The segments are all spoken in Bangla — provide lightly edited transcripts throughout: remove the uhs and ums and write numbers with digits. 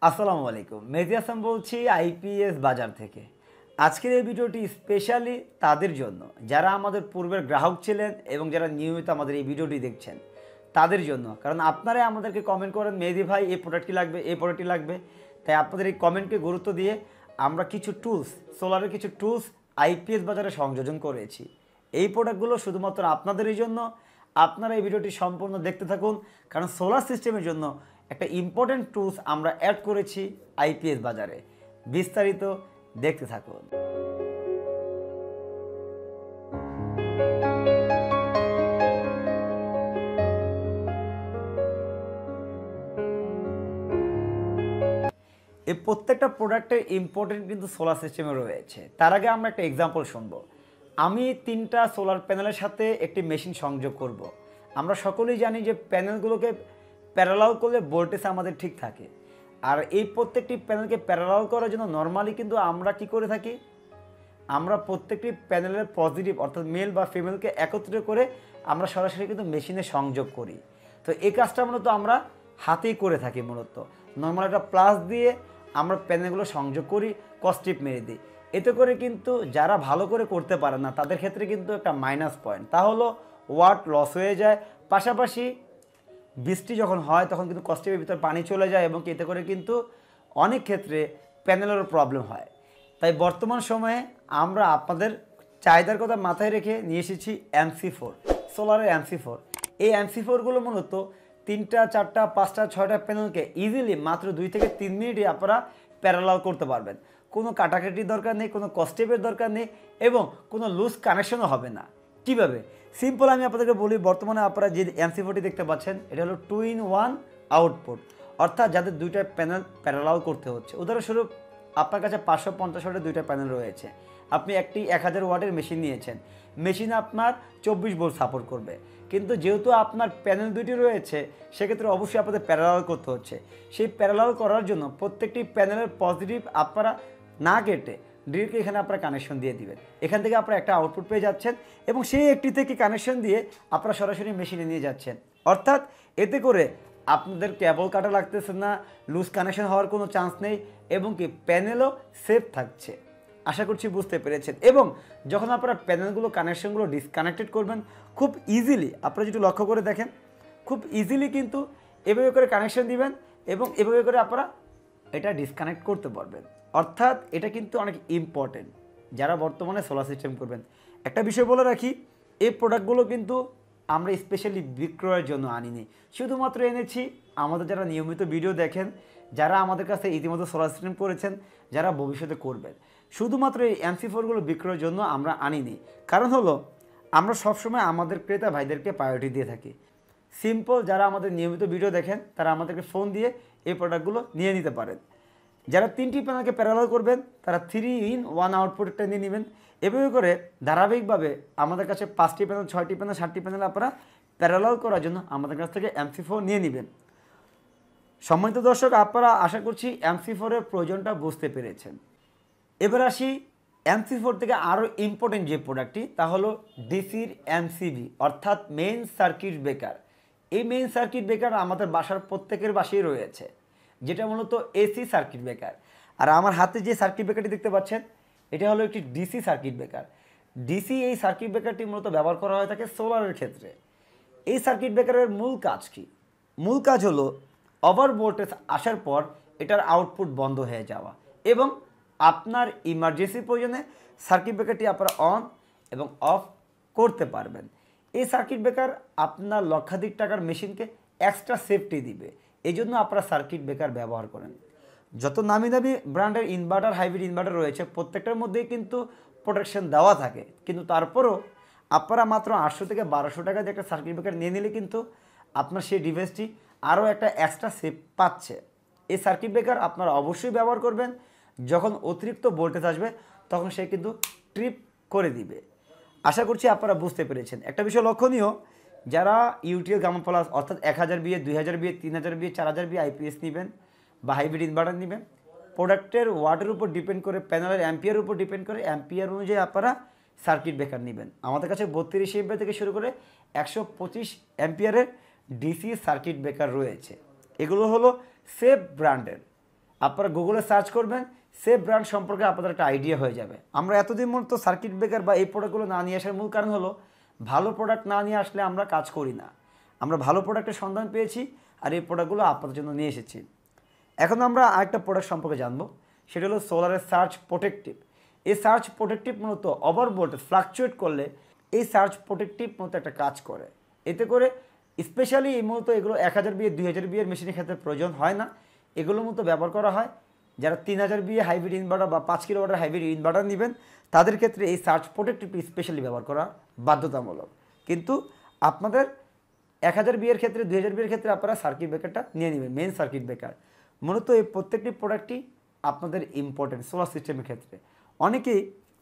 আসসালামু আলাইকুম। মেহেদী হাসান বলছি আইপিএস বাজার থেকে। আজকের এই ভিডিওটি স্পেশালি তাদের জন্য যারা আমাদের পূর্বের গ্রাহক ছিলেন এবং যারা নিয়মিত আমাদের এই ভিডিওটি দেখছেন তাদের জন্য। কারণ আপনারাই আমাদেরকে কমেন্ট করেন, মেহেদী ভাই এই প্রোডাক্টটি লাগবে, এই প্রোডাক্টটি লাগবে। তাই আপনাদের এই কমেন্টকে গুরুত্ব দিয়ে আমরা কিছু টুলস, সোলারের কিছু টুলস আইপিএস বাজারে সংযোজন করেছি। এই প্রোডাক্টগুলো শুধুমাত্র আপনাদেরই জন্য। আপনারা এই ভিডিওটি সম্পূর্ণ দেখতে থাকুন, কারণ সোলার সিস্টেমের জন্য একটা ইম্পর্টেন্ট টুলস আমরা অ্যাড করেছি আইপিএস বাজারে। বিস্তারিত দেখতে থাকুন। এই প্রত্যেকটা প্রোডাক্টের ইম্পর্টেন্ট কিন্তু সোলার সিস্টেমে রয়েছে। তার আগে আমরা একটা এক্সাম্পল শুনবো। আমি 3টা সোলার প্যানেলের সাথে একটি মেশিন সংযোগ করব। আমরা সকলেই জানি যে প্যানেলগুলোকে প্যারালাল করলে ভোল্টেজ আমাদের ঠিক থাকে। আর এই প্রত্যেকটি প্যানেলকে প্যারালাল করার জন্য নর্মালি কিন্তু আমরা কি করে থাকি, আমরা প্রত্যেকটি প্যানেলের পজিটিভ অর্থাৎ মেল বা ফিমেলকে একত্রিত করে আমরা সরাসরি কিন্তু মেশিনে সংযোগ করি। তো এই কাজটা মূলত আমরা হাতেই করে থাকি। মূলত নর্মাল একটা প্লাস দিয়ে আমরা প্যানেলগুলো সংযোগ করি, কস্টিপ মেরে দিই। এতে করে কিন্তু যারা ভালো করে করতে পারে না তাদের ক্ষেত্রে কিন্তু একটা মাইনাস পয়েন্ট, তা হলো ওয়াট লস হয়ে যায়। পাশাপাশি বৃষ্টি যখন হয় তখন কিন্তু কস্টিপের ভিতর পানি চলে যায় এবং এতে করে কিন্তু অনেক ক্ষেত্রে প্যানেলেরও প্রবলেম হয়। তাই বর্তমান সময়ে আমরা আপনাদের চাহিদার কথা মাথায় রেখে নিয়ে এসেছি MC4, সোলারের MC4। এই MC4গুলো মূলত 3টা 4টা 5টা 6টা প্যানেলকে ইজিলি মাত্র 2 থেকে 3 মিনিটে আপনারা প্যারালাল করতে পারবেন। কোনো কাটাকাটির দরকার নেই, কোনো কস্টেপের দরকার নেই এবং কোনো লুজ কানেকশনও হবে না। কীভাবে? সিম্পল আমি আপনাদেরকে বলি। বর্তমানে আপনারা যে MC4টি দেখতে পাচ্ছেন এটা হলো 2-in-1 আউটপুট, অর্থাৎ যাদের 2টা প্যানেল প্যারালাল করতে হচ্ছে। উদাহরণস্বরূপ আপনার কাছে 550 ওয়াটের 2টা প্যানেল রয়েছে, আপনি একটি 1000 ওয়াটের মেশিন নিয়েছেন। মেশিনে আপনার 24 ভোল্ট সাপোর্ট করবে, কিন্তু যেহেতু আপনার প্যানেল 2টি রয়েছে সেক্ষেত্রে অবশ্যই আপনাদের প্যারালাল করতে হচ্ছে। সেই প্যারালাল করার জন্য প্রত্যেকটি প্যানেলের পজিটিভ আপনারা না কেটে ডিরেক্টলি এখানে আপনারা কানেকশন দিয়ে দিবেন। এখান থেকে আপনারা একটা আউটপুট পেয়ে যাচ্ছেন এবং সেই একটি থেকে কানেকশন দিয়ে আপনারা সরাসরি মেশিনে নিয়ে যাচ্ছেন। অর্থাৎ এতে করে আপনাদের কেবল কাটা লাগতেছে না, লুজ কানেকশন হওয়ার কোনো চান্স নেই এবং কি প্যানেলও সেফ থাকছে। আশা করছি বুঝতে পেরেছেন। এবং যখন আপনারা প্যানেলগুলো কানেকশনগুলো ডিসকানেক্টেড করবেন খুব ইজিলি, আপনারা যদি লক্ষ্য করে দেখেন খুব ইজিলি কিন্তু এভাবে করে কানেকশন দিবেন এবং এভাবে করে আপনারা এটা ডিসকানেক্ট করতে পারবেন। অর্থাৎ এটা কিন্তু অনেক ইম্পর্টেন্ট যারা বর্তমানে সোলার সিস্টেম করবেন। একটা বিষয় বলে রাখি, এই প্রোডাক্টগুলো কিন্তু আমরা স্পেশালি বিক্রয়ের জন্য আনিনি, শুধুমাত্র এনেছি আমাদের যারা নিয়মিত ভিডিও দেখেন, যারা আমাদের কাছে ইতিমধ্যে সোলার সিস্টেম করেছেন, যারা ভবিষ্যতে করবেন। শুধুমাত্র এই MC4গুলো বিক্রয়ের জন্য আমরা আনিনি। কারণ হলো আমরা সবসময় আমাদের ক্রেতা ভাইদেরকে প্রায়োরিটি দিয়ে থাকি। সিম্পল, যারা আমাদের নিয়মিত ভিডিও দেখেন তারা আমাদেরকে ফোন দিয়ে এই প্রোডাক্টগুলো নিয়ে নিতে পারেন। যারা 3টি প্যানেলকে প্যারালাল করবেন তারা 3-in-1 আউটপুটটা নিয়ে নেবেন। এভাবে করে ধারাবাহিকভাবে আমাদের কাছে 5টি প্যানেল 6টি প্যানেল 7টি প্যানেল আপনারা প্যারালাল করার জন্য আমাদের কাছ থেকে MC4 নিয়ে নেবেন। সম্মানিত দর্শক, আপনারা আশা করছি MC4-এর প্রয়োজনটা বুঝতে পেরেছেন। এবার আসি MC4 থেকে আরও ইম্পর্টেন্ট যে প্রোডাক্টটি, তা হলো ডিসির MCB অর্থাৎ মেইন সার্কিট ব্রেকার। এই মেইন সার্কিট ব্রেকার আমাদের বাসার প্রত্যেকের বাসায় রয়েছে, যেটা মূলত AC সার্কিট ব্রেকার। আর আমার হাতে যে সার্কিট ব্রেকারটি দেখতে পাচ্ছেন এটা হলো একটি DC সার্কিট ব্রেকার। ডিসি এই সার্কিট ব্রেকারটি মূলত ব্যবহার করা হয়ে থাকে সোলারের ক্ষেত্রে। এই সার্কিট ব্রেকারের মূল কাজ কি? মূল কাজ হলো ওভার ভোল্টেজ আসার পর এটার আউটপুট বন্ধ হয়ে যাওয়া এবং আপনার ইমার্জেন্সি প্রয়োজনে সার্কিট ব্রেকারটি আপনারা অন এবং অফ করতে পারবেন। এই সার্কিট ব্রেকার আপনার লক্ষাধিক টাকার মেশিনকে এক্সট্রা সেফটি দিবে, এই জন্য আপনারা সার্কিট ব্রেকার ব্যবহার করেন। যত নামি দামি ব্র্যান্ডের ইনভার্টার, হাইব্রিড ইনভার্টার রয়েছে প্রত্যেকটার মধ্যেই কিন্তু প্রোটেকশন দেওয়া থাকে, কিন্তু তারপরও আপনারা মাত্র 800 থেকে 1200 টাকা দিয়ে একটা সার্কিট ব্রেকার নিয়ে নিলে কিন্তু আপনার সেই ডিভাইসটি আরও একটা এক্সট্রা সেফ পাচ্ছে। এই সার্কিট ব্রেকার আপনারা অবশ্যই ব্যবহার করবেন। যখন অতিরিক্ত ভোল্টেজ আসবে তখন সে কিন্তু ট্রিপ করে দিবে। আশা করছি আপনারা বুঝতে পেরেছেন। একটা বিষয় লক্ষণীয়, যারা ইউটিএল গামা প্লাস অর্থাৎ 1000 বিয়ে 2000 বিয়ে 3000 বিয়ে 4000 বিয়ে আইপিএস নেবেন বা হাইব্রিড ইনভার্টার নেবেন, প্রোডাক্টের ওয়াটের উপর ডিপেন্ড করে, প্যানেলের অ্যাম্পিয়ারের উপর ডিপেন্ড করে অ্যাম্পিয়ার অনুযায়ী আপনারা সার্কিট ব্রেকার নেবেন। আমাদের কাছে 32 এম্পিয়ার থেকে শুরু করে 125 অ্যাম্পিয়ারের ডিসি সার্কিট ব্রেকার রয়েছে। এগুলো হলো সেফ ব্র্যান্ডের আপনারা গুগলে সার্চ করবেন, সে ব্র্যান্ড সম্পর্কে আপনাদের একটা আইডিয়া হয়ে যাবে। আমরা এতদিন মূলত সার্কিট ব্রেকার বা এই প্রোডাক্টগুলো না নিয়ে আসার মূল কারণ হলো ভালো প্রোডাক্ট না নিয়ে আসলে আমরা কাজ করি না। আমরা ভালো প্রোডাক্টের সন্ধান পেয়েছি আর এই প্রোডাক্টগুলো আপনাদের জন্য নিয়ে এসেছি। এখন আমরা আরেকটা প্রোডাক্ট সম্পর্কে জানবো, সেটা হলো সোলারের সার্জ প্রোটেক্টিভ। এই সার্জ প্রোটেক্টিভ মূলত ওভার ভোল্টেজ ফ্লাকচুয়েট করলে এই সার্জ প্রোটেক্টিভ মূলত একটা কাজ করে। এতে করে স্পেশালি এই মূলত এগুলো 1000 বিয়ে 2000 বিয়ের মেশিনের ক্ষেত্রে প্রয়োজন হয় না। এগুলো মূলত ব্যবহার করা হয় যারা 3000 বিয়ে হাইব্রিড ইনভার্টার বা 5 কিলোওয়াটের হাইব্রিড ইনভার্টার নেবেন, তাদের ক্ষেত্রে এই সার্জ প্রোটেক্টিভটি স্পেশালি ব্যবহার করা বাধ্যতামূলক। কিন্তু আপনাদের 1000 বিয়ের ক্ষেত্রে 2000 বিয়ের ক্ষেত্রে আপনারা সার্কিট ব্রেকারটা নিয়ে নেবেন, মেন সার্কিট ব্রেকার। মূলত এই প্রত্যেকটি প্রোডাক্টই আপনাদের ইম্পর্টেন্ট সোলার সিস্টেমের ক্ষেত্রে। অনেকেই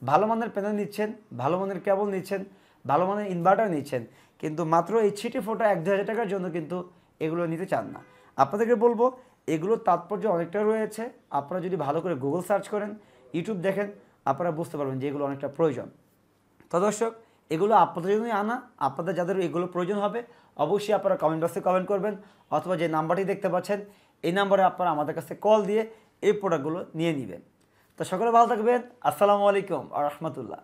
ভালো মানের প্যানেল নিচ্ছেন, ভালো মানের কেবল নিচ্ছেন, ভালো মানের ইনভার্টার নিচ্ছেন, কিন্তু মাত্র এই ছিটে ফোটা 1-2000 টাকার জন্য কিন্তু এগুলো নিতে চান না। আপনাদেরকে বলবো এগুলোর তাৎপর্য অনেকটা রয়েছে। আপনারা যদি ভালো করে গুগল সার্চ করেন, ইউটিউব দেখেন, আপনারা বুঝতে পারবেন যে এগুলো অনেকটা প্রয়োজন। তো দর্শক, এগুলো আপনাদের জন্যই আনা। আপনাদের যাদের এগুলো প্রয়োজন হবে অবশ্যই আপনারা কমেন্ট বক্সে কমেন্ট করবেন, অথবা যে নাম্বারটি দেখতে পাচ্ছেন এই নাম্বারে আপনারা আমাদের কাছে কল দিয়ে এই প্রোডাক্টগুলো নিয়ে নেবেন। তো সকলে ভালো থাকবেন। আসসালামু আলাইকুম ওয়া রাহমাতুল্লাহ।